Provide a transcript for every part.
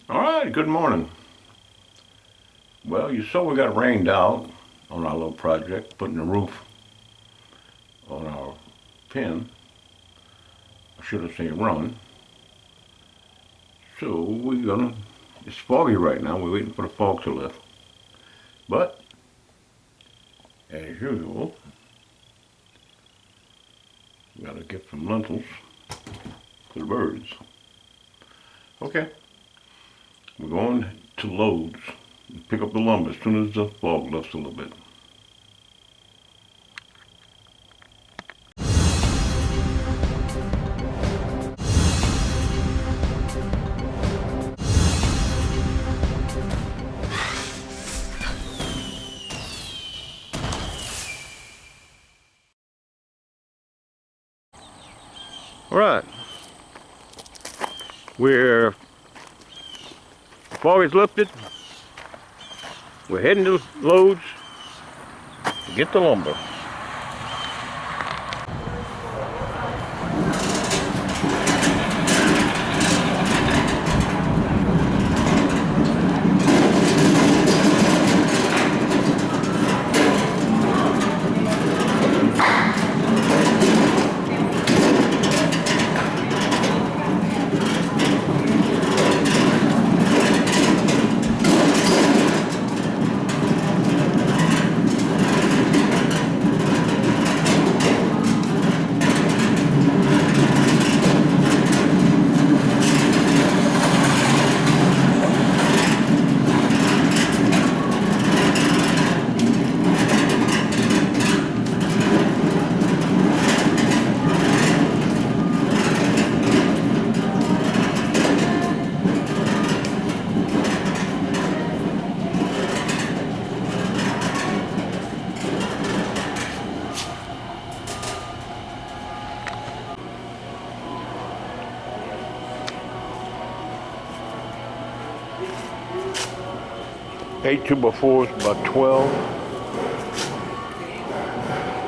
All right, good morning. Well, you saw we got rained out on our little project, putting the roof on our pen. I should have said run. So it's foggy right now. We're waiting for the fog to lift. But, as usual, we gotta get some lentils for the birds. Okay, we're going to Lowe's and pick up the lumber as soon as the fog lifts a little bit. All right, we're fog is lifted. We're heading to Lowe's to get the lumber. Eight 2x4s, about 12.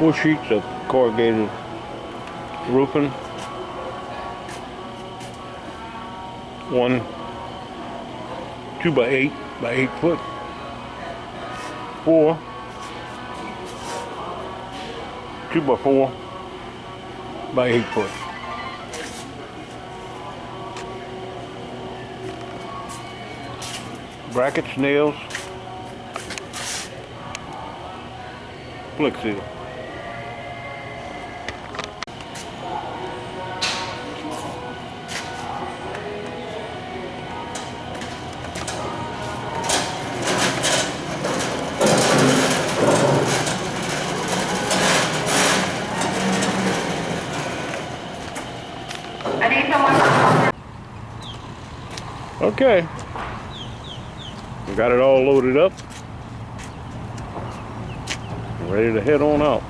4 sheets of corrugated roofing. One 2x8 by 8 foot. 4 2x4 by 8 foot. Brackets, nails, flick seal. I need someone. Okay, we got it all loaded up. Ready to head on out.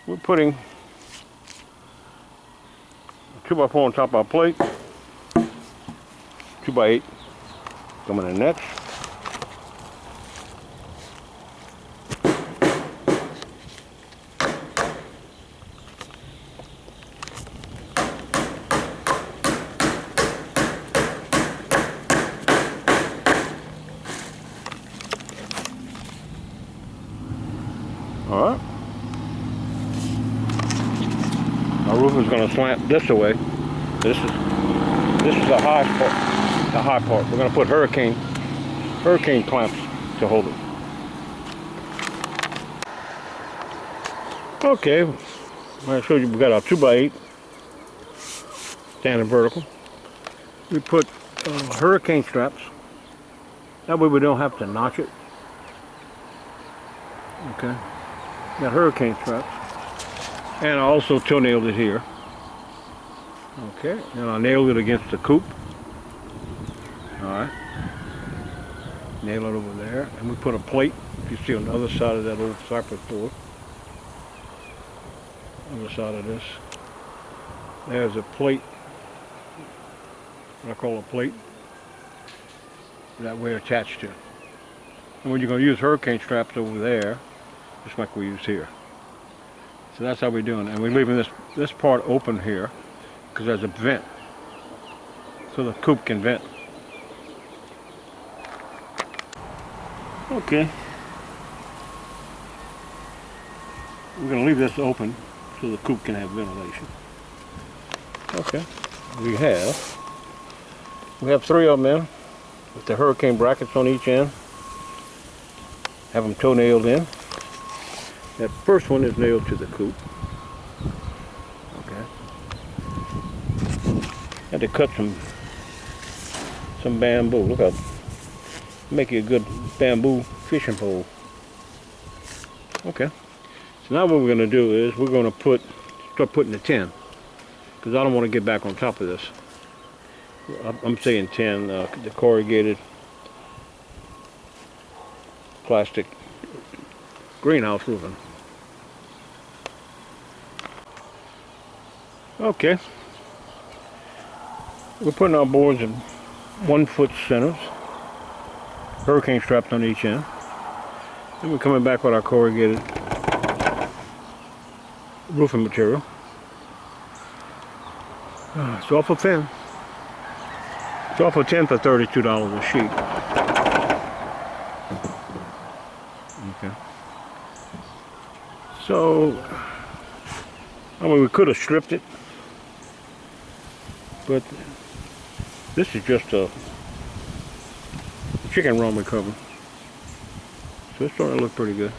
We're putting 2x4 on top of our plate. 2x8 coming in next. All right. Our roof is going to slant this way. This is the high part. The high part. We're going to put hurricane clamps to hold it. Okay. I showed you we got our 2x8 standing vertical. We put hurricane straps. That way we don't have to notch it. Okay. Got hurricane straps. And I also toe nailed it here. Okay, and I nailed it against the coop. Alright. Nail it over there. And we put a plate, you see on the other side of that old cypress board. Other side of this. There's a plate. What I call a plate. That way attached to. And when you're going to use hurricane straps over there, just like we use here. So that's how we're doing it. And we're leaving this part open here because there's a vent, so the coop can vent. Okay. We're going to leave this open so the coop can have ventilation. Okay. We have 3 of them in with the hurricane brackets on each end. Have them toe nailed in. That first one is nailed to the coop. Okay. Had to cut some bamboo. Look how make you a good bamboo fishing pole. Okay. So now what we're going to do is we're going to start putting the tin, because I don't want to get back on top of this. I'm saying tin, the corrugated plastic greenhouse roofing. Okay. We're putting our boards in 1-foot centers, hurricane straps on each end. Then we're coming back with our corrugated roofing material. It's awful thin. It's awful thin for $32 a sheet. Okay. So, I mean, we could have stripped it, but this is just a chicken run we covered. So it's starting to look pretty good.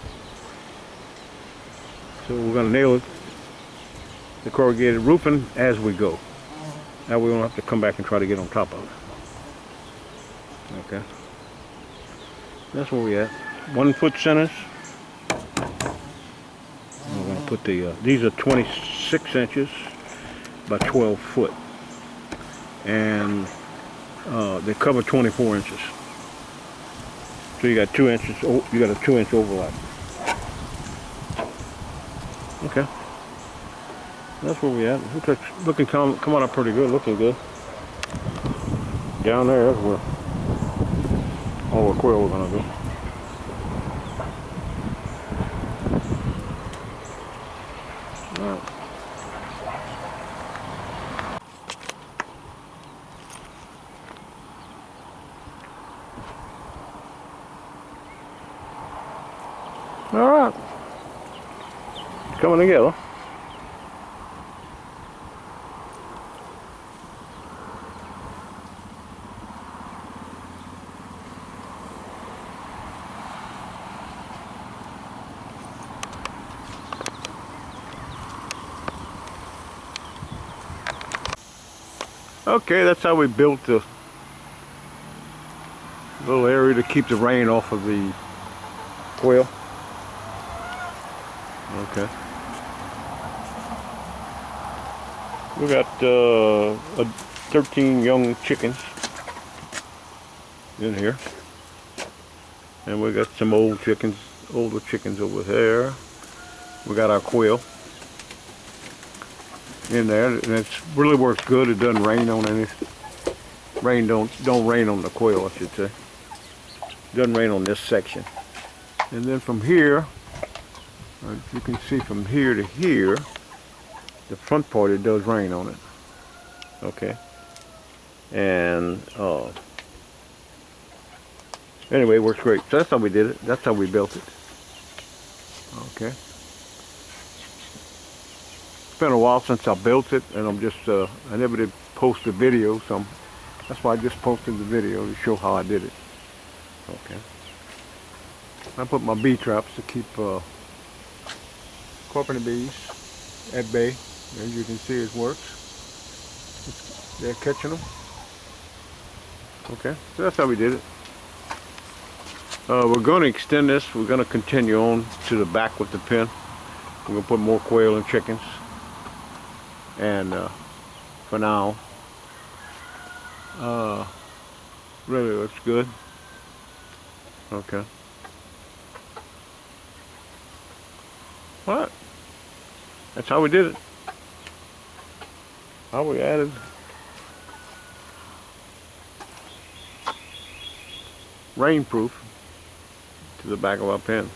So we're going to nail it, the corrugated roofing, as we go. Now we don't have to come back and try to get on top of it. Okay. That's where we at. 1-foot centers. We're going to put these are 26 inches by 12 foot. And they cover 24 inches. So you got 2 inches, you got a 2-inch overlap. Okay. That's where we at. Looking coming up pretty good, looking good. Down there, that's where all the quail are gonna go. Alright. Alright. Coming together. Okay, that's how we built the little area to keep the rain off of the quail. Okay. We got 13 young chickens in here, and we got some older chickens over there. We got our quail in there, and it really works good. It doesn't rain on any. Don't rain on the quail, I should say. It doesn't rain on this section. And then from here, as you can see, from here to here, the front part, it does rain on it. Okay. And anyway, it works great. So that's how we did it. That's how we built it. Okay. It's been a while since I built it, and I'm just I never did post a video, so that's why I just posted the video to show how I did it. Okay. I put my bee traps to keep carpenter bees at bay. As you can see, it works. They're catching them. Okay, so that's how we did it. We're going to extend this. We're going to continue on to the back with the pen. We're going to put more quail and chickens. And for now, really looks good. Okay. What? That's how we did it. How we added rainproof to the back of our pen.